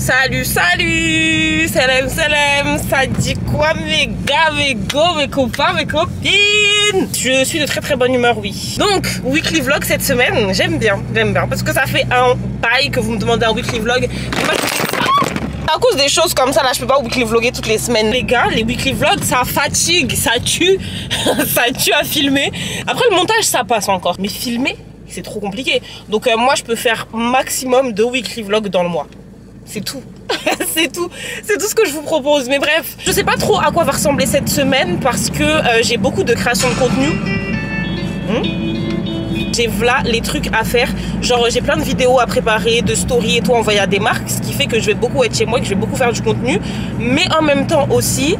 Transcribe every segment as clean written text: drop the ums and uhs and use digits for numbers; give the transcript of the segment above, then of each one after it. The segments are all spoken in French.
Salut, salut, salam, salam, ça dit quoi mes gars, mes go, mes copains, mes copines? Je suis de très très bonne humeur, oui. Donc, weekly vlog cette semaine, j'aime bien, parce que ça fait un bail que vous me demandez un weekly vlog. À cause des choses comme ça, là, je peux pas weekly vlogger toutes les semaines. Les gars, les weekly vlogs, ça fatigue, ça tue, ça tue à filmer. Après, le montage, ça passe encore. Mais filmer, c'est trop compliqué. Donc, moi, je peux faire maximum 2 weekly vlogs dans le mois. C'est tout. C'est tout ce que je vous propose. Mais bref, je sais pas trop à quoi va ressembler cette semaine parce que j'ai beaucoup de création de contenu. J'ai là les trucs à faire, genre j'ai plein de vidéos à préparer, de stories et tout envoyer à des marques, ce qui fait que je vais beaucoup être chez moi et que je vais beaucoup faire du contenu, mais en même temps aussi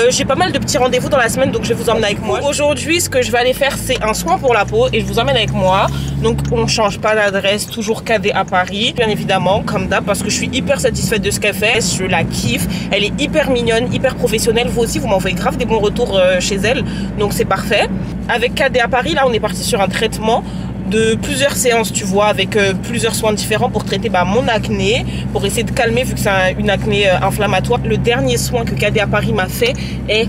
j'ai pas mal de petits rendez-vous dans la semaine, donc je vais vous emmener avec moi. Aujourd'hui ce que je vais aller faire c'est un soin pour la peau et je vous emmène avec moi, donc on change pas d'adresse, toujours KD à Paris bien évidemment comme d'hab, parce que je suis hyper satisfaite de ce qu'elle fait, je la kiffe, elle est hyper mignonne, hyper professionnelle, vous aussi vous m'envoyez grave des bons retours chez elle, donc c'est parfait. Avec KD à Paris, là on est parti sur un traitement de plusieurs séances, tu vois, avec plusieurs soins différents pour traiter mon acné, pour essayer de calmer vu que c'est une acné inflammatoire. Le dernier soin que KD à Paris m'a fait est,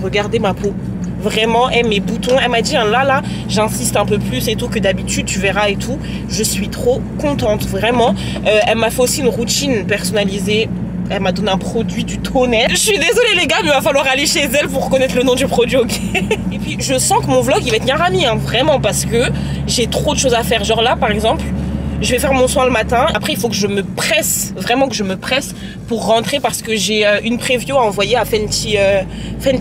regardez ma peau, vraiment, mes boutons, elle m'a dit là j'insiste un peu plus et tout que d'habitude, tu verras et tout, je suis trop contente, vraiment. Elle m'a fait aussi une routine personnalisée. Elle m'a donné un produit du tonnerre. Je suis désolée les gars, mais il va falloir aller chez elle pour reconnaître le nom du produit, ok? Et puis je sens que mon vlog il va être Yarami, hein, vraiment, parce que j'ai trop de choses à faire. Genre là par exemple, je vais faire mon soin le matin. Après il faut que je me presse, vraiment que je me presse pour rentrer parce que j'ai une preview à envoyer à Fenty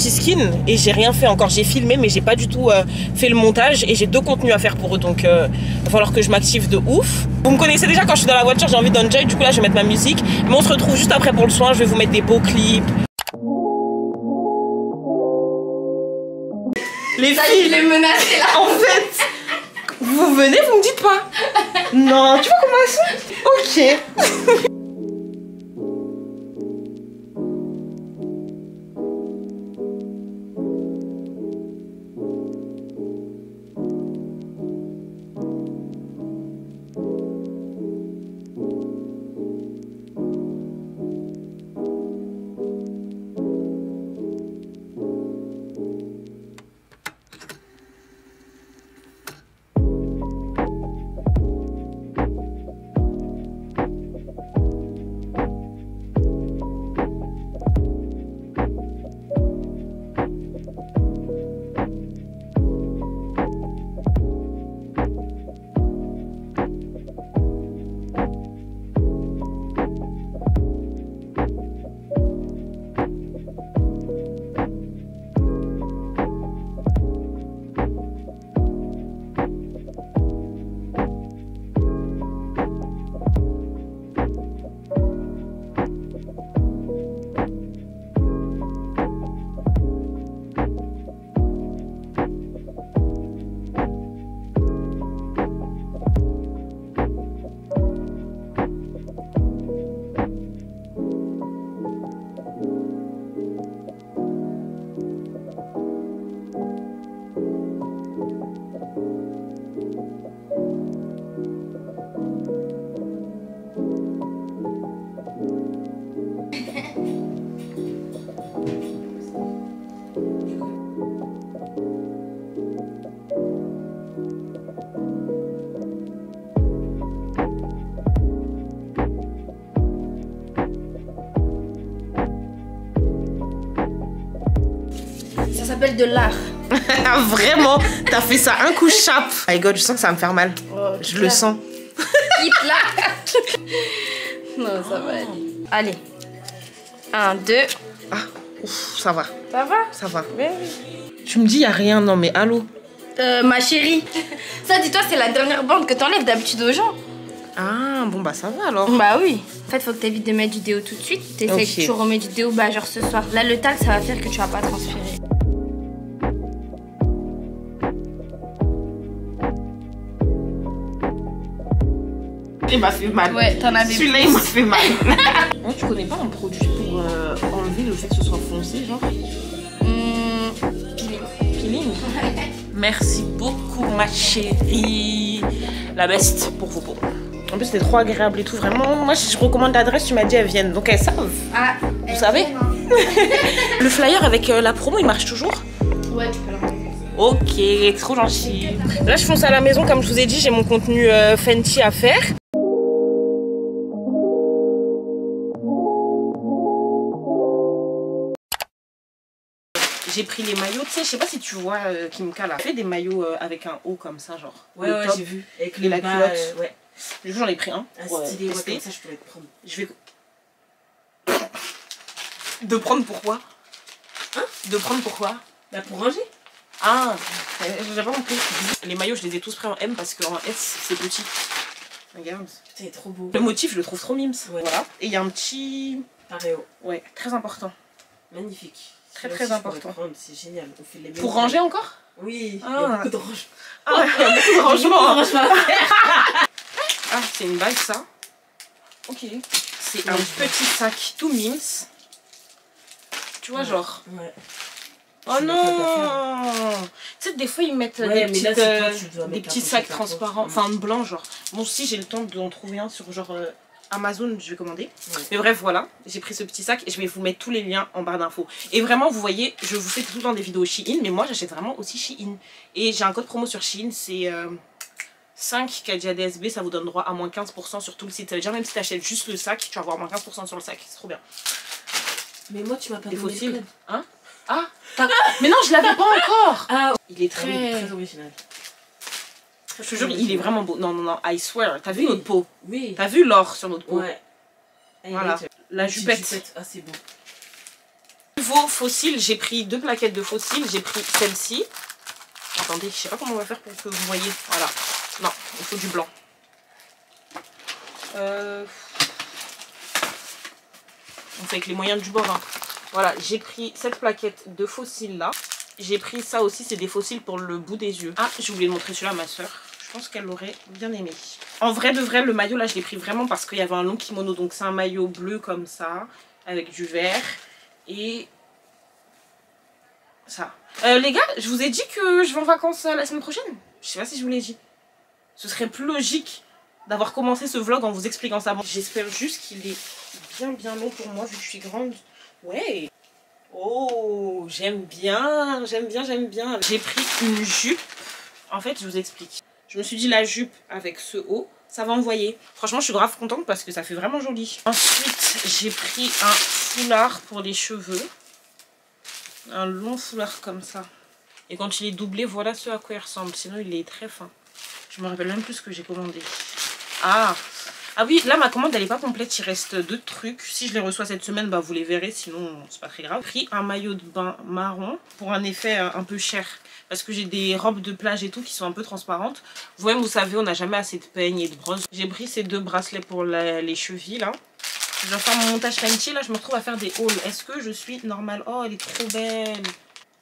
Skin et j'ai rien fait encore. J'ai filmé mais j'ai pas du tout fait le montage et j'ai 2 contenus à faire pour eux, donc il va falloir que je m'active de ouf. Vous me connaissez déjà, quand je suis dans la voiture j'ai envie d'enjoy, du coup là je vais mettre ma musique. Mais on se retrouve juste après pour le soin, je vais vous mettre des beaux clips. Les filles, les menacer là. En fait, vous venez, vous me dites pas. Non, tu vois comment elles sont? Ok. Ça s'appelle de l'art. Vraiment, t'as fait ça un coup chape. My god, je sens que ça va me faire mal. Oh, je le sens. Quitte là. Non, ça va aller. Allez. 1, 2. Ah, ouf, ça va. Ça va? Ça va. Oui. Tu me dis, y a rien, non mais allô? Ma chérie. Ça, dis-toi, c'est la dernière bande que t'enlèves d'habitude aux gens. Ah, bon bah ça va alors. Bah oui. En fait, faut que t'évites de mettre du déo tout de suite. T'essayes Okay. que tu remets du déo, genre ce soir. Là, le talc, ça va faire que tu vas pas transpirer. Il m'a fait mal. Ouais, t'en avais Celui-là, plus. il m'a fait mal. Non, tu connais pas un produit pour enlever le fait que ce soit foncé, genre? Peeling. Merci beaucoup, ma chérie. La best pour vos peaux. En plus, c'était trop agréable et tout. Vraiment, moi, si je recommande l'adresse, tu m'as dit elles viennent. Donc, elles savent. Ah, vous savez. Le flyer avec la promo, il marche toujours? Ouais, tu peux l'envoyer. Ok, trop gentil. Là, je fonce à la maison. Comme je vous ai dit, j'ai mon contenu Fenty à faire. J'ai pris les maillots, tu sais, je sais pas si tu vois Kimka là. Fait des maillots avec un haut comme ça, genre. Ouais, j'ai vu. Avec la culotte. Ouais. Du coup, j'en ai pris un. Stylé, ouais, comme ça, je pourrais te prendre. Je vais. De prendre pourquoi? Hein? De prendre pourquoi? Bah, pour ranger. Ah, j'ai pas compris. Les maillots, je les ai tous pris en M parce qu'en S, c'est petit. Regarde. C'est trop beau. Le motif, je le trouve trop mimes. Ouais. Voilà. Et il y a un petit. Paréo. Ouais, très important. Magnifique. Très important. C'est génial. On fait les mêmes. Pour ranger encore? Oui. Ah. Il y a beaucoup de rangement. Ah, il y a beaucoup de rangement. Ah, c'est une bague, ça. Ok. C'est un petit sac tout mimes. Tu vois, genre. Ouais. Oh non! Tu sais, des fois ils mettent des, petits sacs transparents, enfin blancs, genre. Bon, si j'ai le temps d'en trouver un sur genre Amazon, je vais commander. Ouais. Mais bref, voilà, j'ai pris ce petit sac et je vais vous mettre tous les liens en barre d'infos. Et vraiment, vous voyez, je vous fais tout le temps des vidéos Shein, mais moi j'achète vraiment aussi Shein. Et j'ai un code promo sur Shein, c'est 5 KDSB, ça vous donne droit à moins 15% sur tout le site. Ça veut dire même si tu achètes juste le sac, tu vas avoir moins 15% sur le sac, c'est trop bien. Mais moi, tu m'as pas donné fossiles. Le code. Hein? Ah, mais non, je l'avais pas encore. Ah, il est très original. Je te jure, il est vraiment beau. Non, I swear. T'as vu notre peau? Oui. T'as vu l'or sur notre peau? Ouais. Voilà. La jupette. Ah, c'est bon. Niveau fossiles, j'ai pris 2 plaquettes de fossiles. J'ai pris celle-ci. Attendez, je sais pas comment on va faire pour que vous voyez. Voilà. Non, il faut du blanc. On fait avec les moyens du bord. Hein. Voilà, j'ai pris cette plaquette de fossiles là. J'ai pris ça aussi, c'est des fossiles pour le bout des yeux. Ah, je voulais montrer celui-là à ma soeur. Je pense qu'elle l'aurait bien aimé. En vrai de vrai, le maillot là, je l'ai pris vraiment parce qu'il y avait un long kimono. Donc c'est un maillot bleu comme ça, avec du vert. Et ça. Les gars, je vous ai dit que je vais en vacances la semaine prochaine. Je sais pas si je vous l'ai dit. Ce serait plus logique d'avoir commencé ce vlog en vous expliquant ça. Bon, j'espère juste qu'il est bien long pour moi vu que je suis grande. Ouais. Oh, j'aime bien. J'ai pris une jupe. En fait, je vous explique. Je me suis dit la jupe avec ce haut, ça va envoyer. Franchement, je suis grave contente parce que ça fait vraiment joli. Ensuite, j'ai pris un foulard pour les cheveux. Un long foulard comme ça. Et quand il est doublé, voilà ce à quoi il ressemble. Sinon, il est très fin. Je me rappelle même plus ce que j'ai commandé. Ah oui, là ma commande elle est pas complète, il reste 2 trucs. Si je les reçois cette semaine, bah vous les verrez, sinon c'est pas très grave. J'ai pris un maillot de bain marron pour un effet un peu cher. Parce que j'ai des robes de plage et tout qui sont un peu transparentes. Vous-même vous savez, on n'a jamais assez de peigne et de brosse. J'ai pris ces 2 bracelets pour les chevilles là. Je dois faire mon montage Fenty, là je me retrouve à faire des hauls. Est-ce que je suis normale? Oh elle est trop belle.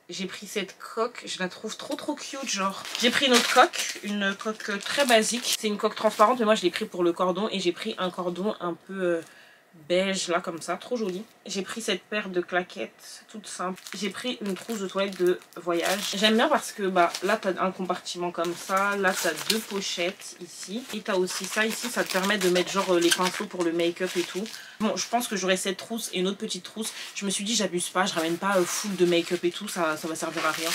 J'ai pris cette coque, je la trouve trop cute genre. J'ai pris une coque très basique. C'est une coque transparente mais moi je l'ai pris pour le cordon. Et j'ai pris un cordon un peu beige là comme ça, trop joli. J'ai pris cette paire de claquettes toute simple. J'ai pris une trousse de toilette de voyage. J'aime bien parce que bah là t'as un compartiment comme ça. Là t'as 2 pochettes ici. Et t'as aussi ça ici, ça te permet de mettre genre les pinceaux pour le make-up et tout. Bon, je pense que j'aurai cette trousse et une autre petite trousse. Je me suis dit, j'abuse pas, je ramène pas full de make-up et tout, ça va servir à rien.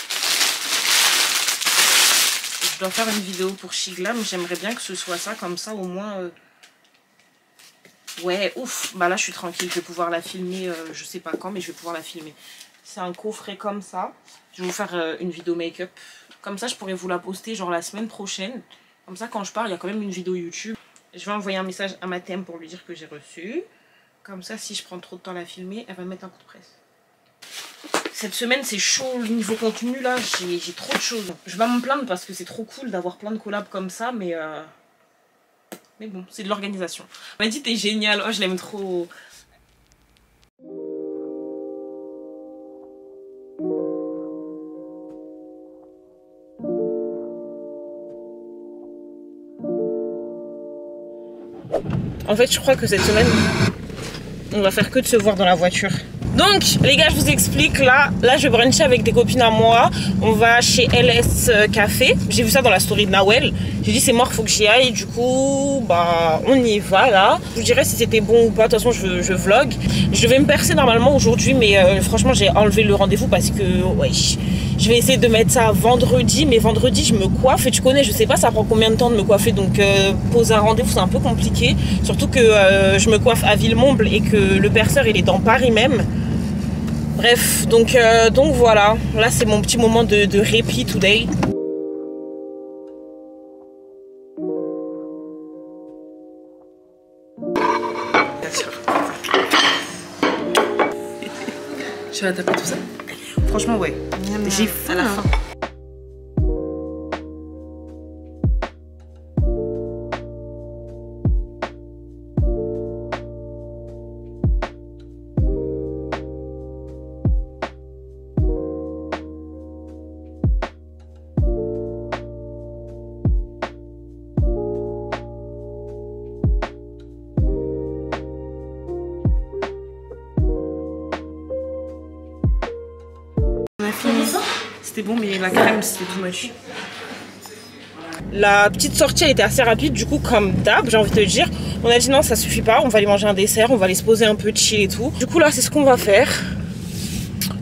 Je dois faire une vidéo pour Shiglam, j'aimerais bien que ce soit ça, comme ça au moins... Ouais, ouf, bah là je suis tranquille, je vais pouvoir la filmer, je sais pas quand, mais je vais pouvoir la filmer. C'est un coffret comme ça, je vais vous faire une vidéo make-up. Comme ça, je pourrais vous la poster genre la semaine prochaine. Comme ça, quand je pars, il y a quand même une vidéo YouTube. Je vais envoyer un message à ma thème pour lui dire que j'ai reçu. Comme ça, si je prends trop de temps à la filmer, elle va me mettre un coup de presse. Cette semaine, c'est chaud niveau contenu, là. J'ai trop de choses. Je vais pas me plaindre parce que c'est trop cool d'avoir plein de collabs comme ça, mais bon, c'est de l'organisation. Elle m'a dit, t'es géniale. Oh, je l'aime trop. En fait, je crois que cette semaine, on va faire que de se voir dans la voiture. Donc les gars, je vous explique, là je vais bruncher avec des copines à moi. On va chez LS Café. J'ai vu ça dans la story de Nawel. J'ai dit c'est mort, faut que j'y aille. Du coup bah on y va là. Je vous dirai si c'était bon ou pas. De toute façon je vlog. Je vais me percer normalement aujourd'hui, mais franchement j'ai enlevé le rendez-vous parce que ouais, je vais essayer de mettre ça vendredi. Mais vendredi je me coiffe et tu connais, je sais pas ça prend combien de temps de me coiffer. Donc poser un rendez-vous c'est un peu compliqué. Surtout que je me coiffe à Villemomble et que le perceur il est dans Paris même. Bref, donc voilà, là c'est mon petit moment de répit today. Tu vas taper tout ça? Franchement ouais, j'ai faim à la fin. C'était bon, mais la crème c'était too much. La petite sortie elle était assez rapide, du coup comme d'hab j'ai envie de te dire, on a dit non ça suffit pas, on va aller manger un dessert, on va aller se poser un peu chill et tout. Du coup là c'est ce qu'on va faire.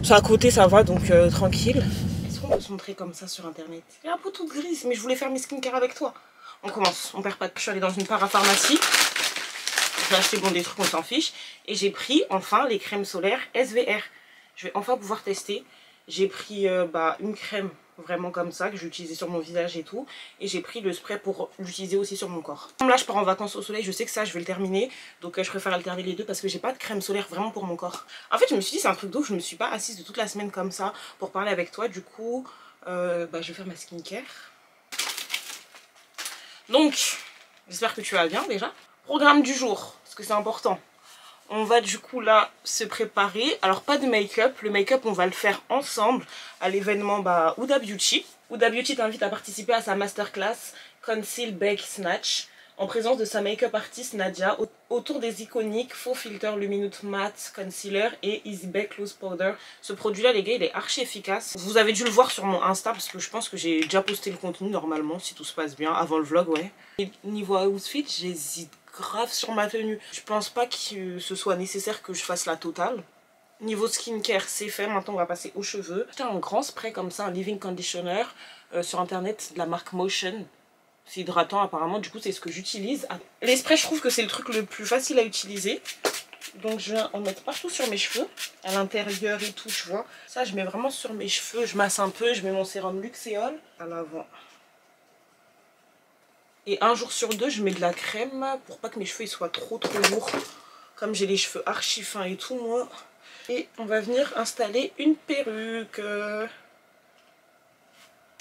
Ça à côté ça va donc tranquille. Est-ce qu'on peut se montrer comme ça sur internet? Il y a un peu toute grise mais je voulais faire mes skincare avec toi. On commence, on perd pas de... Je suis allée dans une parapharmacie. J'ai acheté bon des trucs on s'en fiche. Et j'ai pris enfin les crèmes solaires SVR. Je vais enfin pouvoir tester. J'ai pris une crème vraiment comme ça que j'ai utilisée sur mon visage et tout. Et j'ai pris le spray pour l'utiliser aussi sur mon corps. Comme là je pars en vacances au soleil, je sais que ça je vais le terminer. Donc je préfère alterner les deux parce que j'ai pas de crème solaire vraiment pour mon corps. En fait je me suis dit c'est un truc d'ouf, je me suis pas assise de toute la semaine comme ça pour parler avec toi. Du coup je vais faire ma skincare. Donc j'espère que tu vas bien déjà. Programme du jour, parce que c'est important. On va du coup là se préparer. Alors pas de make-up, le make-up on va le faire ensemble à l'événement Huda Beauty. Huda Beauty t'invite à participer à sa masterclass Conceal Bake Snatch en présence de sa make-up artiste Nadia autour des iconiques Faux Filter Luminous Matte Concealer et Easy Bake Loose Powder. Ce produit là les gars il est archi efficace. Vous avez dû le voir sur mon Insta parce que je pense que j'ai déjà posté le contenu normalement si tout se passe bien avant le vlog ouais. Et niveau outfit j'hésite grave sur ma tenue. Je pense pas que ce soit nécessaire que je fasse la totale. Niveau skincare c'est fait, maintenant on va passer aux cheveux. J'ai un grand spray comme ça, un leave-in conditioner sur internet de la marque Motion. C'est hydratant apparemment, du coup c'est ce que j'utilise. Les sprays je trouve que c'est le truc le plus facile à utiliser. Donc je vais en mettre partout sur mes cheveux, à l'intérieur et tout tu vois. Ça je mets vraiment sur mes cheveux, je masse un peu, je mets mon sérum Luxéol à l'avant. Et un jour sur deux, je mets de la crème pour pas que mes cheveux ils soient trop lourds. Comme j'ai les cheveux archi fins et tout, moi. Et on va venir installer une perruque.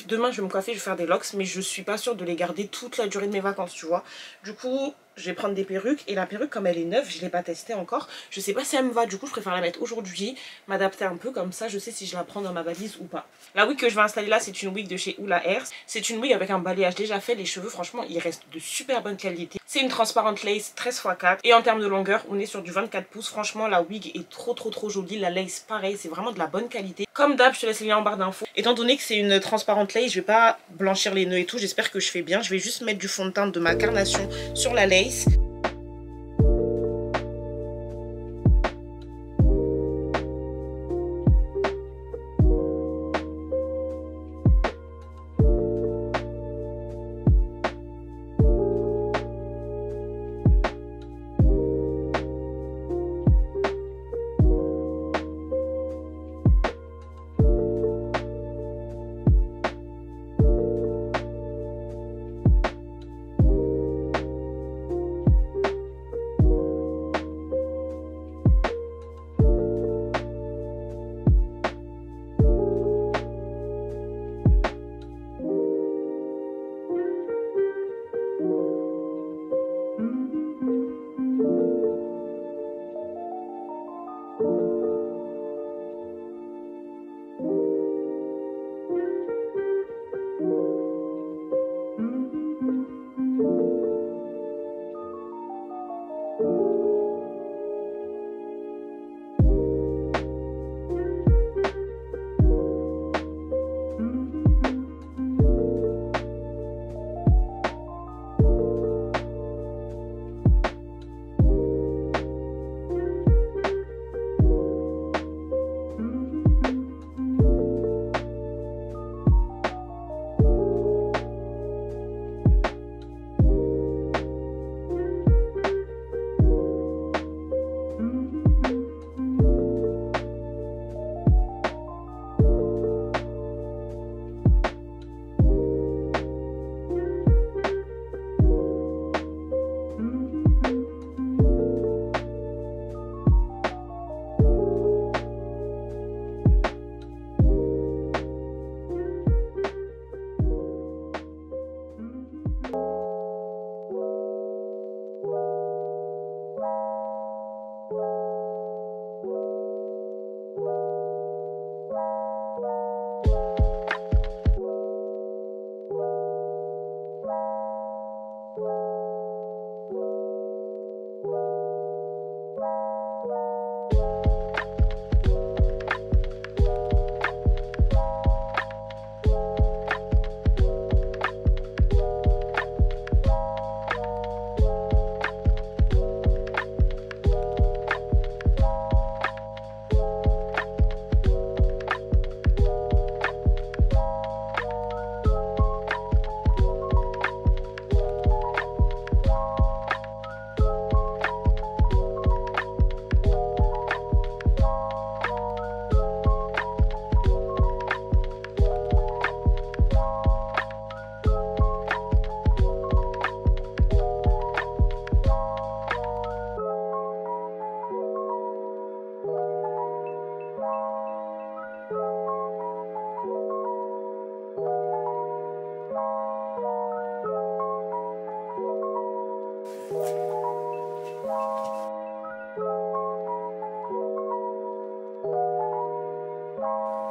Demain, je vais me coiffer, je vais faire des locks, mais je suis pas sûre de les garder toute la durée de mes vacances, tu vois. Du coup, je vais prendre des perruques. Et la perruque, comme elle est neuve, je l'ai pas testée encore. Je sais pas si elle me va, du coup, je préfère la mettre aujourd'hui. M'adapter un peu, comme ça, je sais si je la prends dans ma valise ou pas. La wig que je vais installer là, c'est une wig de chez Hula Hairs. C'est une wig avec un balayage déjà fait. Les cheveux, franchement, ils restent de super bonne qualité. C'est une transparente lace 13×4. Et en termes de longueur, on est sur du 24 pouces. Franchement, la wig est trop jolie. La lace, pareil, c'est vraiment de la bonne qualité. Comme d'hab, je te laisse les liens en barre d'infos. Étant donné que c'est une transparente lace, je vais pas blanchir les nœuds et tout. J'espère que je fais bien. Je vais juste mettre du fond de teint de ma carnation sur la lace.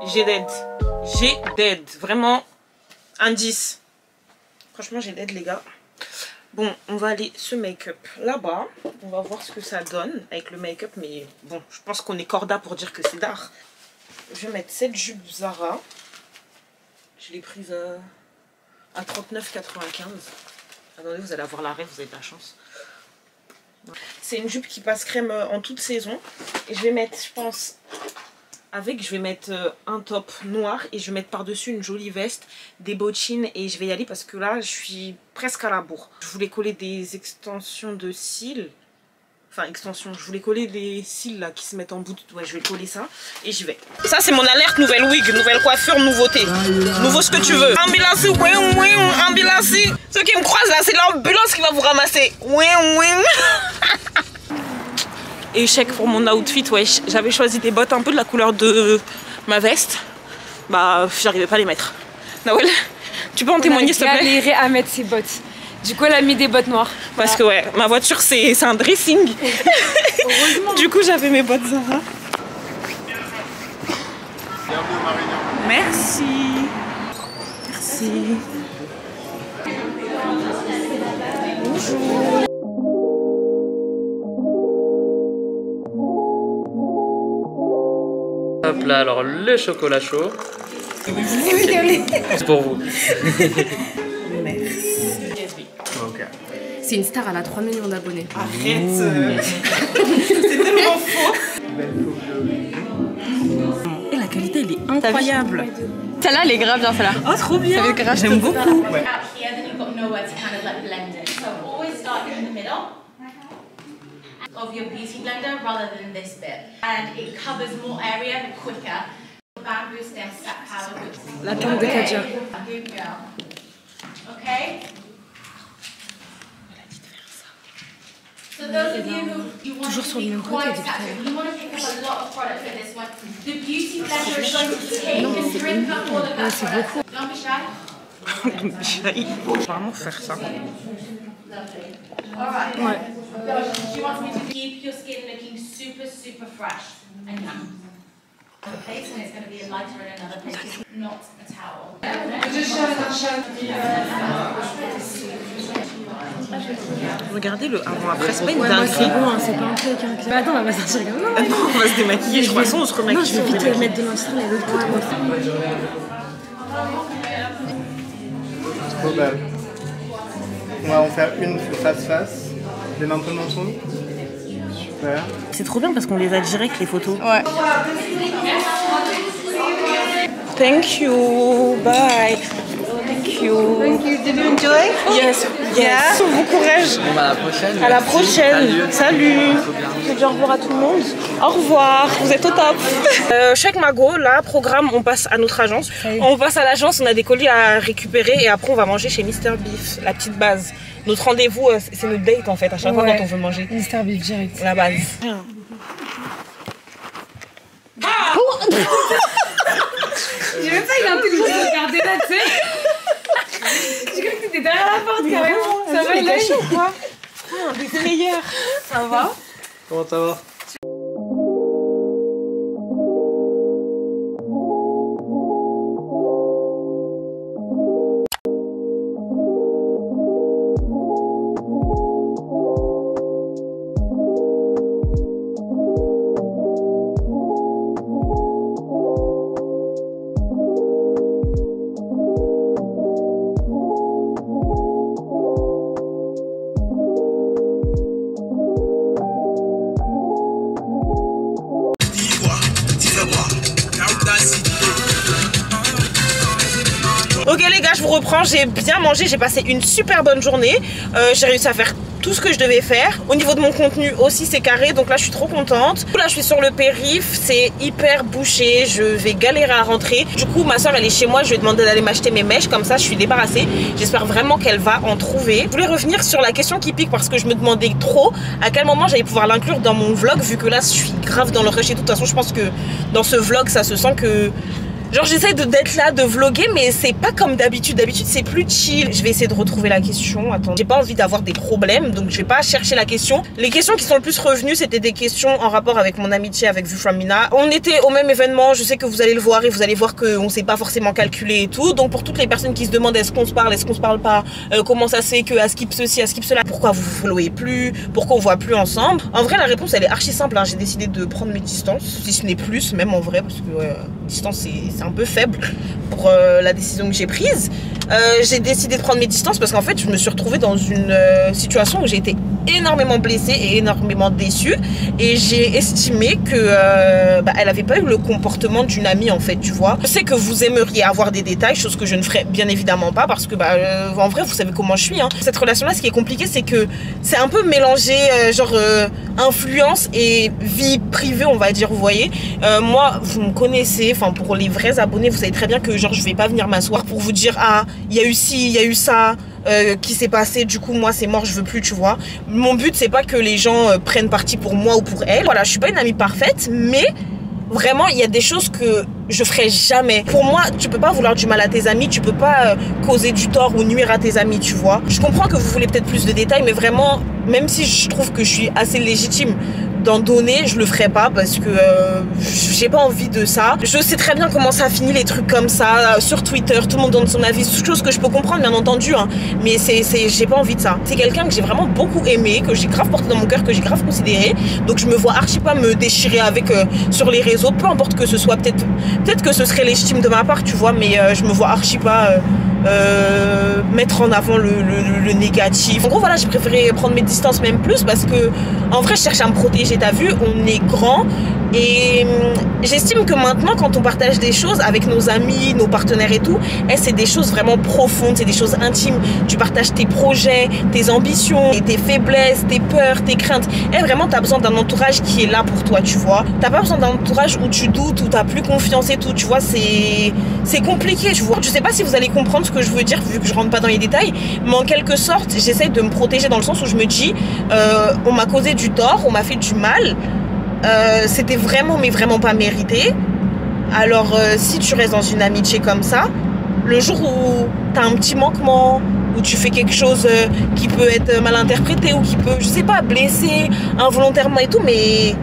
J'ai dead. J'ai dead. Vraiment, un 10. Franchement, j'ai dead, les gars. Bon, on va aller se make-up là-bas. On va voir ce que ça donne avec le make-up. Mais bon, je pense qu'on est corda pour dire que c'est d'art. Je vais mettre cette jupe Zara. Je l'ai prise à 39,95. Attendez, vous allez avoir l'arrêt, vous avez de la chance. C'est une jupe qui passe crème en toute saison. Et je vais mettre, je pense... je vais mettre un top noir et je vais mettre par-dessus une jolie veste, des bottines et je vais y aller parce que là, je suis presque à la bourre. Je voulais coller des extensions de cils. Enfin, extensions. Je voulais coller des cils là qui se mettent en bout. Ouais, je vais coller ça et j'y vais. Ça, c'est mon alerte nouvelle wig, nouvelle coiffure, nouveauté. Nouveau ce que tu veux. Ambulance, oui, ambulance. Ceux qui me croisent là, c'est l'ambulance qui va vous ramasser. Oui. Échec pour mon outfit, ouais. J'avais choisi des bottes un peu de la couleur de ma veste. Bah, j'arrivais pas à les mettre. Nawel, tu peux en témoigner s'il te plaît? Elle a galéré à mettre ses bottes. Du coup, elle a mis des bottes noires. Parce que ouais, ma voiture c'est un dressing. Heureusement. Du coup, j'avais mes bottes Zara. Merci. Merci. Bonjour. Hop là, alors le chocolat chaud. C'est pour vous. Merci. Ok. C'est une star, elle a 3 millions d'abonnés. Arrête. C'est tellement faux. Et la qualité, elle est incroyable. Celle-là, elle est grave bien, celle-là. Oh, trop bien. J'aime beaucoup. Out here, then you've got nowhere to kind of like blend it. So always start in the middle of your beauty blender rather than this bit. And it covers more area quicker. Bamboo stem sap powder. La teinte de Katia. Good girl. Okay? So those of you who you want to be quite saturated, you want to pick up a lot of product for this one. The beauty blender is going to take and drink up all of that product. Don't be shy. Il faut vraiment faire ça. Alright. Ouais. She wants me to keep your skin looking super, super fresh and young. Another place, and it's going to be a lighter in another place, not a towel. Regardez le avant-après, c'est pas une Ouais, dinguerie. c'est bon, c'est pas un truc. Hein. Bah attends, on va sortir comme ça. Non, on va se démaquiller, je crois. On se remaquille. Non, je vais vite mettre de l'instant et l'autre côté. Trop belle. On va en faire une face-face. Les mains un peu menton. Super. C'est trop bien parce qu'on les a direct les photos. Ouais. Thank you. Bye. Thank you. Thank you. Did you enjoy? Yes. Yes. Bon courage. Bon, bah, à la prochaine. À la Merci. prochaine. Salut. Je dis au revoir à tout le monde. Au revoir. Vous êtes au top. Chaque magot, là, programme, on passe à notre agence. On passe à l'agence, on a des colis à récupérer et après on va manger chez Mr Beef, la petite base. Notre rendez-vous, c'est notre date en fait, à chaque fois quand on veut manger. Mr Beef direct. La base. J'ai même pas eu l'intelligence de regarder là, tu sais. J'ai cru que t'étais derrière la porte carrément. Ça va, il a chaud ou quoi? Des meilleurs. Ça va? Comment ça va? Ok les gars, je vous reprends, j'ai bien mangé, j'ai passé une super bonne journée. J'ai réussi à faire tout ce que je devais faire. Au niveau de mon contenu aussi c'est carré, donc là je suis trop contente. Là je suis sur le périph, c'est hyper bouché, je vais galérer à rentrer. Du coup ma soeur elle est chez moi, je lui ai demandé d'aller m'acheter mes mèches, comme ça je suis débarrassée. J'espère vraiment qu'elle va en trouver. Je voulais revenir sur la question qui pique parce que je me demandais trop à quel moment j'allais pouvoir l'inclure dans mon vlog, vu que là je suis grave dans le rush et tout. De toute façon je pense que dans ce vlog ça se sent que Genre j'essaie d'être là, de vlogger, mais c'est pas comme d'habitude. D'habitude c'est plus chill. Je vais essayer de retrouver la question. Attends, j'ai pas envie d'avoir des problèmes, donc je vais pas chercher la question. Les questions qui sont le plus revenues, c'était des questions en rapport avec mon amitié avec Vue from Mina. On était au même événement, je sais que vous allez le voir et vous allez voir qu'on s'est pas forcément calculé et tout. Donc pour toutes les personnes qui se demandent est-ce qu'on se parle, est-ce qu'on se parle pas, comment ça se fait que à skip ceci, à skip cela, pourquoi vous vous followez plus, pourquoi on voit plus ensemble. En vrai la réponse elle est archi simple, hein. J'ai décidé de prendre mes distances, si ce n'est plus même en vrai, parce que distance c'est un peu faible pour la décision que j'ai prise. J'ai décidé de prendre mes distances parce qu'en fait je me suis retrouvée dans une situation où j'ai été énormément blessée et énormément déçue, et j'ai estimé que elle avait pas eu le comportement d'une amie en fait, tu vois. Je sais que vous aimeriez avoir des détails, chose que je ne ferai bien évidemment pas parce que en vrai vous savez comment je suis, hein. Cette relation là, ce qui est compliqué c'est que c'est un peu mélangé influence et vie privée on va dire, vous voyez. Moi vous me connaissez, enfin pour les vrais abonnés vous savez très bien que genre je vais pas venir m'asseoir pour vous dire ah il y a eu ci, il y a eu ça qui s'est passé, du coup moi c'est mort, je veux plus, tu vois. Mon but c'est pas que les gens prennent parti pour moi ou pour elle. Voilà, je suis pas une amie parfaite, mais vraiment il y a des choses que je ferai jamais. Pour moi tu peux pas vouloir du mal à tes amis, tu peux pas causer du tort ou nuire à tes amis, tu vois. Je comprends que vous voulez peut-être plus de détails, mais vraiment même si je trouve que je suis assez légitime d'en donner, je le ferai pas parce que j'ai pas envie de ça. Je sais très bien comment ça finit les trucs comme ça sur Twitter, tout le monde donne son avis, chose que je peux comprendre bien entendu, hein, mais j'ai pas envie de ça. C'est quelqu'un que j'ai vraiment beaucoup aimé, que j'ai grave porté dans mon cœur, que j'ai grave considéré, donc je me vois archi pas me déchirer avec sur les réseaux, peu importe que ce soit, peut-être que ce serait légitime de ma part, tu vois, mais je me vois archi pas mettre en avant le négatif. En gros voilà, j'ai préféré prendre mes distances même plus parce que en vrai je cherche à me protéger, t'as vu, on est grand et j'estime que maintenant quand on partage des choses avec nos amis, nos partenaires et tout, c'est des choses vraiment profondes, c'est des choses intimes. Tu partages tes projets, tes ambitions, tes faiblesses, tes peurs, tes craintes. Vraiment t'as besoin d'un entourage qui est là pour toi, tu vois. T'as pas besoin d'un entourage où tu doutes, où t'as plus confiance et tout, tu vois. C'est compliqué, tu vois. Je sais pas si vous allez comprendre ce que je veux dire vu que je rentre pas dans les détails, mais en quelque sorte j'essaye de me protéger dans le sens où je me dis on m'a causé du tort, on m'a fait du mal, c'était vraiment mais vraiment pas mérité. Alors si tu restes dans une amitié comme ça, le jour où t'as un petit manquement, où tu fais quelque chose qui peut être mal interprété ou qui peut, je sais pas, blesser involontairement et tout, mais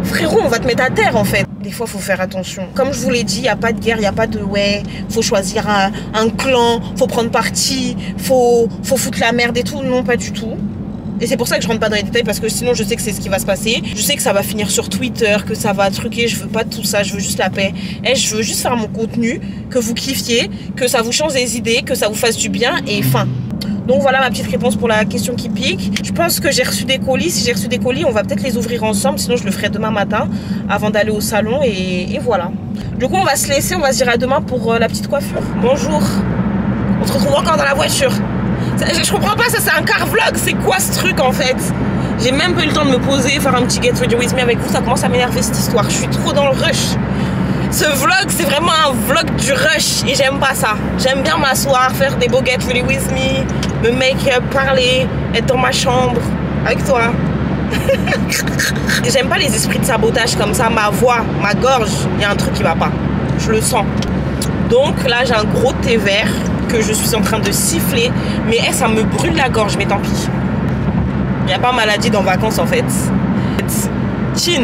frérot on va te mettre à terre en fait. Des fois faut faire attention. Comme je vous l'ai dit, il n'y a pas de guerre, il n'y a pas de ouais, faut choisir un clan, faut prendre parti, faut foutre la merde et tout. Non, pas du tout. Et c'est pour ça que je rentre pas dans les détails parce que sinon je sais que c'est ce qui va se passer. Je sais que ça va finir sur Twitter, que ça va truquer, je veux pas de tout ça, je veux juste la paix. Et je veux juste faire mon contenu, que vous kiffiez, que ça vous change des idées, que ça vous fasse du bien et fin. Donc voilà ma petite réponse pour la question qui pique. Je pense que j'ai reçu des colis. Si j'ai reçu des colis, on va peut-être les ouvrir ensemble. Sinon je le ferai demain matin avant d'aller au salon et voilà. Du coup on va se laisser, on va se dire à demain pour la petite coiffure. Bonjour. On se retrouve encore dans la voiture. Je comprends pas, ça c'est un car vlog. C'est quoi ce truc en fait? J'ai même pas eu le temps de me poser, faire un petit get ready with me avec vous. Ça commence à m'énerver cette histoire. Je suis trop dans le rush. Ce vlog c'est vraiment un vlog du rush et j'aime pas ça. J'aime bien m'asseoir, faire des beaux get ready with me make-up, parler, être dans ma chambre avec toi. J'aime pas les esprits de sabotage comme ça. Ma voix, ma gorge, il y a un truc qui va pas. Je le sens. Donc là j'ai un gros thé vert que je suis en train de siffler, mais ça me brûle la gorge, mais tant pis. Il n'y a pas maladie dans vacances en fait. Chin.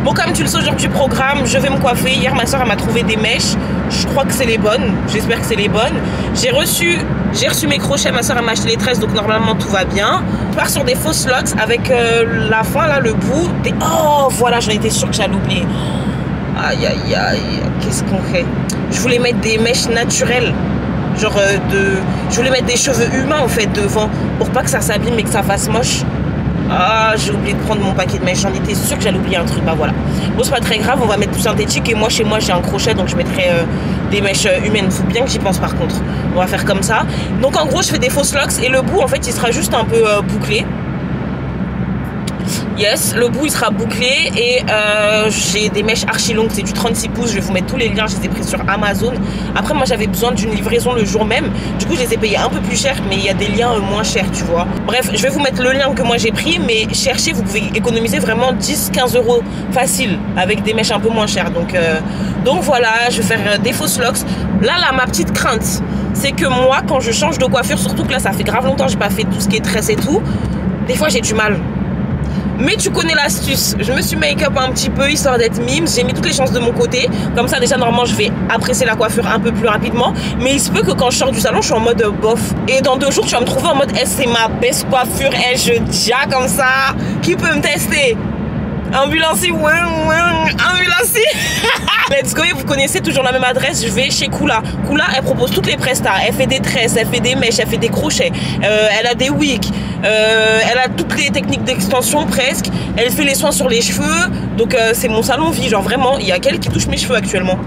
Bon, comme tu le sais aujourd'hui du programme, je vais me coiffer. Hier ma soeur elle m'a trouvé des mèches. Je crois que c'est les bonnes. J'espère que c'est les bonnes. J'ai reçu mes crochets. Ma soeur elle m'a acheté les tresses, donc normalement tout va bien. Je pars sur des fausses locks avec la fin là, le bout. Oh voilà, j'en étais sûre que j'allais oublier. Aïe aïe aïe, qu'est-ce qu'on fait? Je voulais mettre des mèches naturelles. Genre je voulais mettre des cheveux humains en fait devant pour pas que ça s'abîme et que ça fasse moche. Ah, j'ai oublié de prendre mon paquet de mèches. J'en étais sûre que j'allais oublier un truc. Bah voilà. Bon, c'est pas très grave. On va mettre plus synthétique. Et moi, chez moi, j'ai un crochet. Donc, je mettrai des mèches humaines. Faut bien que j'y pense par contre. On va faire comme ça. Donc, en gros, je fais des fausses locks. Et le bout, en fait, il sera juste un peu bouclé. Yes, le bout il sera bouclé et j'ai des mèches archi longues, c'est du 36 pouces, je vais vous mettre tous les liens, je les ai pris sur Amazon. Après moi j'avais besoin d'une livraison le jour même, du coup je les ai payés un peu plus cher, mais il y a des liens moins chers, tu vois. Bref, je vais vous mettre le lien que moi j'ai pris, mais cherchez, vous pouvez économiser vraiment 10-15 € facile avec des mèches un peu moins chères. Donc voilà, je vais faire des fausses locks. Là, ma petite crainte, c'est que moi quand je change de coiffure, surtout que là ça fait grave longtemps que j'ai pas fait tout ce qui est tresse et tout, des fois j'ai du mal. Mais tu connais l'astuce, je me suis make-up un petit peu histoire d'être mime, j'ai mis toutes les chances de mon côté. Comme ça déjà normalement je vais apprécier la coiffure un peu plus rapidement. Mais il se peut que quand je sors du salon je suis en mode bof. Et dans 2 jours tu vas me trouver en mode c'est ma best coiffure, je dia comme ça. Qui peut me tester? Ambulancier, ambulancier. Let's go, et vous connaissez toujours la même adresse, je vais chez Kula. Kula, elle propose toutes les prestats, elle fait des tresses, elle fait des mèches, elle fait des crochets, elle a des wigs, elle a toutes les techniques d'extension presque, elle fait les soins sur les cheveux, donc c'est mon salon vie, genre vraiment, il y a qu'elle qui touche mes cheveux actuellement.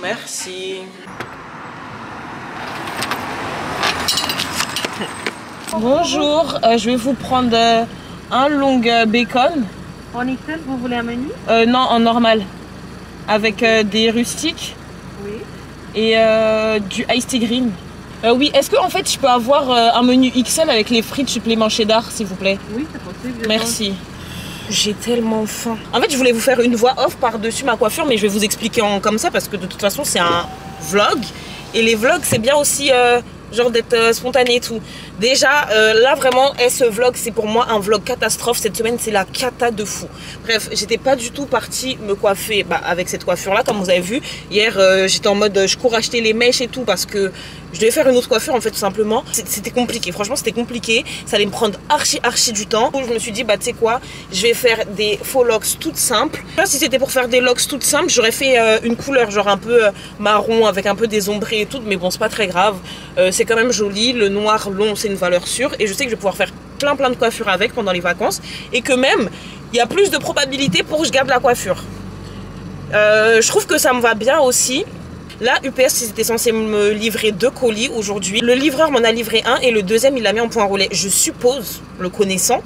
Merci. Bonjour, je vais vous prendre un long bacon. En XL, vous voulez un menu? Non, en normal. Avec des rustiques. Oui. Et du iced tea green. Oui, est-ce que en fait je peux avoir un menu XL avec les frites supplément cheddar, s'il vous plaît? Oui, c'est possible. Merci. J'ai tellement faim. En fait, je voulais vous faire une voix off par-dessus ma coiffure, mais je vais vous expliquer comme ça parce que de toute façon, c'est un vlog. Et les vlogs, c'est bien aussi genre d'être spontané et tout. Déjà, là vraiment, ce vlog, c'est pour moi un vlog catastrophe. Cette semaine, c'est la cata de fou. Bref, j'étais pas du tout partie me coiffer avec cette coiffure-là, comme vous avez vu. Hier, j'étais en mode, je cours acheter les mèches et tout parce que Je devais faire une autre coiffure en fait tout simplement. C'était compliqué, franchement c'était compliqué. Ça allait me prendre archi du temps. Donc, je me suis dit bah tu sais quoi, je vais faire des faux locks toutes simples. Là, si c'était pour faire des locks toutes simples, j'aurais fait une couleur genre un peu marron avec un peu des ombrés et tout. Mais bon c'est pas très grave, c'est quand même joli. Le noir long c'est une valeur sûre. Et je sais que je vais pouvoir faire plein de coiffures avec pendant les vacances. Et que même il y a plus de probabilité pour que je garde la coiffure. Je trouve que ça me va bien aussi. Là, UPS, ils étaient censés me livrer 2 colis aujourd'hui. Le livreur m'en a livré un et le deuxième, il l'a mis en point relais. Je suppose, le connaissant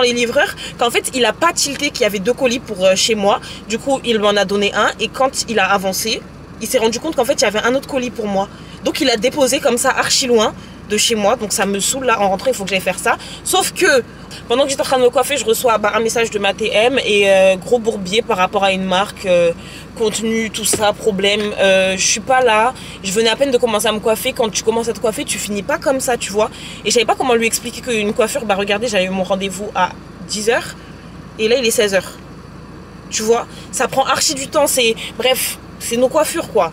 les livreurs, qu'en fait, il n'a pas tilté qu'il y avait 2 colis pour chez moi. Du coup, il m'en a donné un et quand il a avancé, il s'est rendu compte qu'en fait, il y avait un autre colis pour moi. Donc, il a déposé comme ça archi loin de chez moi. Donc, ça me saoule là. En rentrant, il faut que j'aille faire ça. Sauf que pendant que j'étais en train de me coiffer, je reçois un message de ma TM et gros bourbier par rapport à une marque, contenu, tout ça, problème. Je suis pas là, je venais à peine de commencer à me coiffer. Quand tu commences à te coiffer, tu finis pas comme ça, tu vois. Et je savais pas comment lui expliquer qu'une coiffure, bah regardez, j'avais eu mon rendez-vous à 10 h et là il est 16 h. Tu vois, ça prend archi du temps, bref, c'est nos coiffures quoi.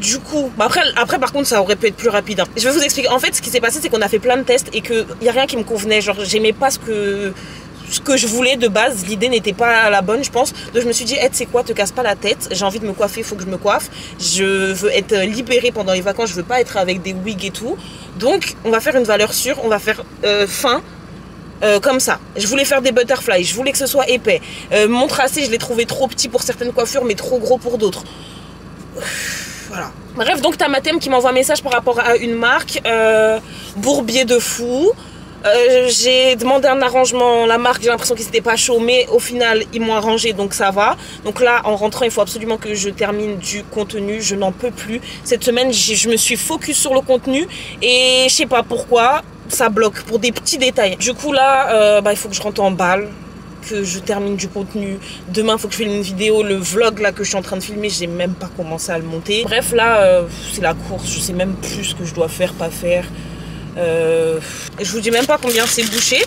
Du coup, bah après par contre ça aurait pu être plus rapide hein. Je vais vous expliquer, en fait ce qui s'est passé c'est qu'on a fait plein de tests et qu'il n'y a rien qui me convenait, genre j'aimais pas ce que je voulais de base, l'idée n'était pas la bonne je pense. Donc je me suis dit, hey, tu sais quoi, te casse pas la tête, j'ai envie de me coiffer, il faut que je me coiffe. Je veux être libérée pendant les vacances, je veux pas être avec des wigs et tout. Donc on va faire une valeur sûre, on va faire fin. Comme ça, je voulais faire des butterflies, je voulais que ce soit épais. Mon tracé je l'ai trouvé trop petit pour certaines coiffures mais trop gros pour d'autres. Voilà. Bref, donc t'as ma thème qui m'envoie un message par rapport à une marque, bourbier de fou. J'ai demandé un arrangement, la marque j'ai l'impression qu'ils n'étaient pas chauds mais au final ils m'ont arrangé donc ça va. Donc là en rentrant il faut absolument que je termine du contenu, je n'en peux plus. Cette semaine je me suis focus sur le contenu et je sais pas pourquoi ça bloque pour des petits détails. Du coup là il faut que je rentre en balle, que je termine du contenu. Demain, il faut que je filme une vidéo. Le vlog là que je suis en train de filmer, j'ai même pas commencé à le monter. Bref, là, c'est la course. Je sais même plus ce que je dois faire, pas faire. Je vous dis même pas combien c'est bouché.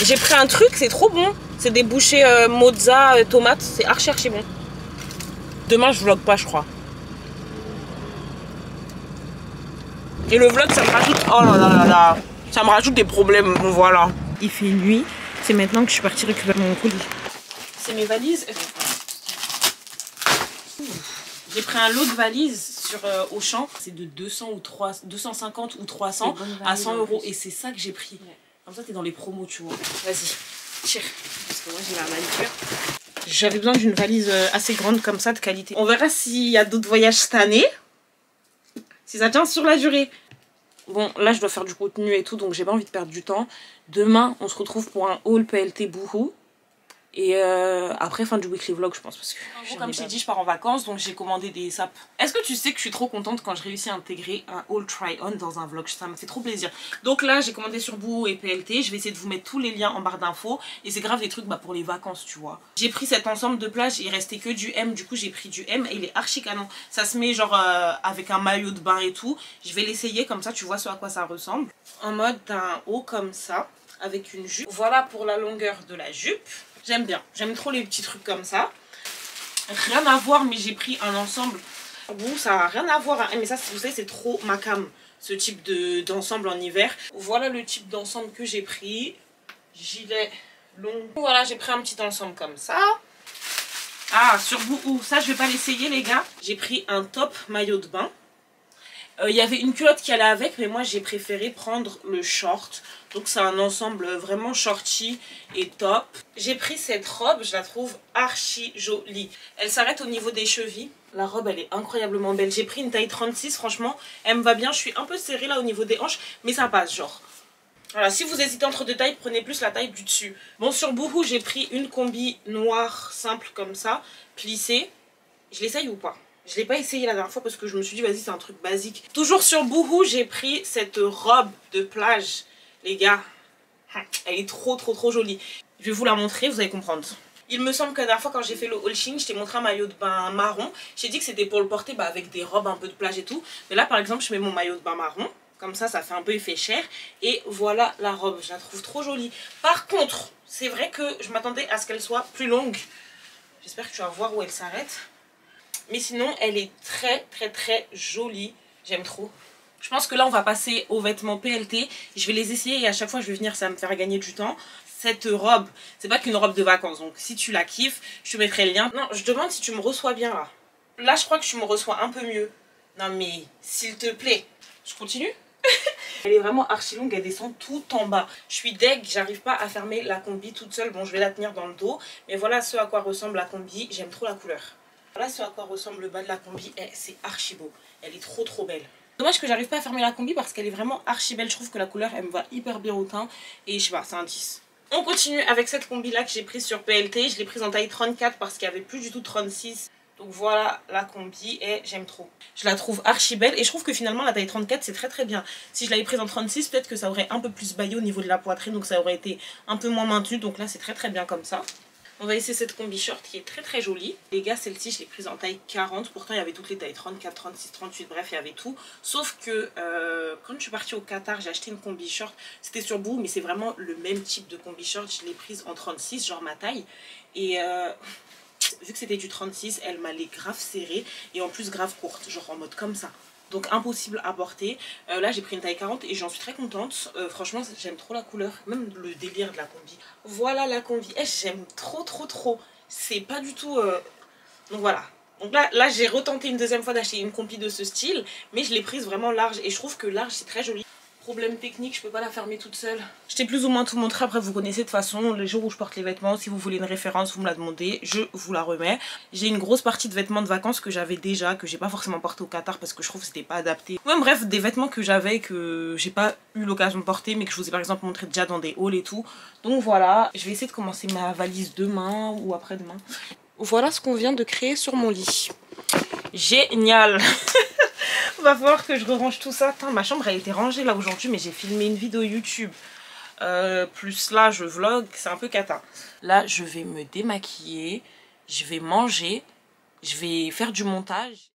J'ai pris un truc, c'est trop bon. C'est des bouchées mozza, tomates. C'est archi bon. Demain, je vlog pas, je crois. Et le vlog, ça me rajoute... Oh là là là là. Ça me rajoute des problèmes. Bon, voilà. Il fait nuit. C'est maintenant que je suis partie récupérer mon colis. C'est mes valises. J'ai pris un lot de valises sur Auchan. C'est de 250 ou 300 à 100 €. Et c'est ça que j'ai pris. Comme ça, t'es dans les promos, tu vois. Vas-y, tire. Parce que moi, j'ai la manucure. J'avais besoin d'une valise assez grande comme ça, de qualité. On verra s'il y a d'autres voyages cette année. Si ça tient sur la durée. Bon, là, je dois faire du contenu et tout, donc j'ai pas envie de perdre du temps. Demain, on se retrouve pour un haul PLT Boohoo. Et après, fin du weekly vlog, je pense. Parce que comme je t'ai dit, je pars en vacances, donc j'ai commandé des sapes. Est-ce que tu sais que je suis trop contente quand je réussis à intégrer un haul try-on dans un vlog? Ça me fait trop plaisir. Donc là, j'ai commandé sur Boohoo et PLT. Je vais essayer de vous mettre tous les liens en barre d'infos. Et c'est grave des trucs pour les vacances, tu vois. J'ai pris cet ensemble de plage, il restait que du M. Du coup, j'ai pris du M et il est archi canon. Ça se met genre avec un maillot de bain et tout. Je vais l'essayer comme ça, tu vois ce à quoi ça ressemble. En mode, t'as un haut comme ça, avec une jupe. Voilà pour la longueur de la jupe. J'aime bien, j'aime trop les petits trucs comme ça. Rien à voir, mais j'ai pris un ensemble où ça n'a rien à voir. Mais ça, vous savez, c'est trop ma cam, ce type d'ensemble en hiver. Voilà le type d'ensemble que j'ai pris. Gilet long. Voilà, j'ai pris un petit ensemble comme ça. Ah, sur Boohoo, ça je vais pas l'essayer les gars. J'ai pris un top maillot de bain. Il y avait une culotte qui allait avec, mais moi j'ai préféré prendre le short. Donc c'est un ensemble vraiment shorty et top. J'ai pris cette robe, je la trouve archi jolie. Elle s'arrête au niveau des chevilles. La robe elle est incroyablement belle. J'ai pris une taille 36, franchement elle me va bien. Je suis un peu serrée là au niveau des hanches, mais ça passe genre. Voilà, si vous hésitez entre deux tailles, prenez plus la taille du dessus. Bon, sur Boohoo j'ai pris une combi noire simple comme ça, plissée. Je l'essaye ou pas? Je ne l'ai pas essayé la dernière fois parce que je me suis dit vas-y c'est un truc basique. Toujours sur Boohoo j'ai pris cette robe de plage. Les gars, elle est trop jolie. Je vais vous la montrer, vous allez comprendre. Il me semble que la dernière fois quand j'ai fait le haul Shein, je t'ai montré un maillot de bain marron. J'ai dit que c'était pour le porter avec des robes un peu de plage et tout. Mais là par exemple je mets mon maillot de bain marron. Comme ça, ça fait un peu effet cher. Et voilà la robe, je la trouve trop jolie. Par contre, c'est vrai que je m'attendais à ce qu'elle soit plus longue. J'espère que tu vas voir où elle s'arrête. Mais sinon, elle est très jolie. J'aime trop. Je pense que là on va passer aux vêtements PLT. Je vais les essayer et à chaque fois je vais venir, ça va me faire gagner du temps. Cette robe, c'est pas qu'une robe de vacances, donc si tu la kiffes, je te mettrai le lien. Non, je demande si tu me reçois bien là. Là je crois que tu me reçois un peu mieux. Non mais s'il te plaît, je continue. Elle est vraiment archi longue, elle descend tout en bas. Je suis deg, j'arrive pas à fermer la combi toute seule. Bon, je vais la tenir dans le dos, mais voilà ce à quoi ressemble la combi. J'aime trop la couleur. Voilà ce à quoi ressemble le bas de la combi. C'est archi beau, elle est trop belle. Dommage que j'arrive pas à fermer la combi parce qu'elle est vraiment archi belle. Je trouve que la couleur elle me va hyper bien au teint et je sais pas, c'est un 10. On continue avec cette combi là que j'ai prise sur PLT. Je l'ai prise en taille 34 parce qu'il n'y avait plus du tout 36. Donc voilà la combi et j'aime trop. Je la trouve archi belle et je trouve que finalement la taille 34 c'est très bien. Si je l'avais prise en 36 peut-être que ça aurait un peu plus baillé au niveau de la poitrine, donc ça aurait été un peu moins maintenu. Donc là c'est très bien comme ça. On va essayer cette combi short qui est très jolie. Les gars, celle-ci je l'ai prise en taille 40. Pourtant il y avait toutes les tailles 34, 36, 38, bref il y avait tout. Sauf que quand je suis partie au Qatar, j'ai acheté une combi short. C'était sur Boo mais c'est vraiment le même type de combi short. Je l'ai prise en 36, genre ma taille. Et vu que c'était du 36, elle m'allait grave serrée et en plus grave courte, genre en mode comme ça. Donc impossible à porter. Là j'ai pris une taille 40 et j'en suis très contente. Franchement j'aime trop la couleur, même le délire de la combi. Voilà la combi, j'aime trop. C'est pas du tout... Donc voilà. Donc là j'ai retenté une deuxième fois d'acheter une combi de ce style, mais je l'ai prise vraiment large et je trouve que large c'est très joli. Problème technique, je peux pas la fermer toute seule. Je t'ai plus ou moins tout montré, après vous connaissez de toute façon les jours où je porte les vêtements. Si vous voulez une référence, vous me la demandez, je vous la remets. J'ai une grosse partie de vêtements de vacances que j'avais déjà, que j'ai pas forcément porté au Qatar parce que je trouve que c'était pas adapté. Même bref, des vêtements que j'avais que j'ai pas eu l'occasion de porter mais que je vous ai par exemple montré déjà dans des hauls et tout. Donc voilà, je vais essayer de commencer ma valise demain ou après-demain. Voilà ce qu'on vient de créer sur mon lit. Génial. Va falloir que je range tout ça. Tain, ma chambre a été rangée là aujourd'hui, mais j'ai filmé une vidéo YouTube. Plus là, je vlog, c'est un peu cata. Là, je vais me démaquiller, je vais manger, je vais faire du montage.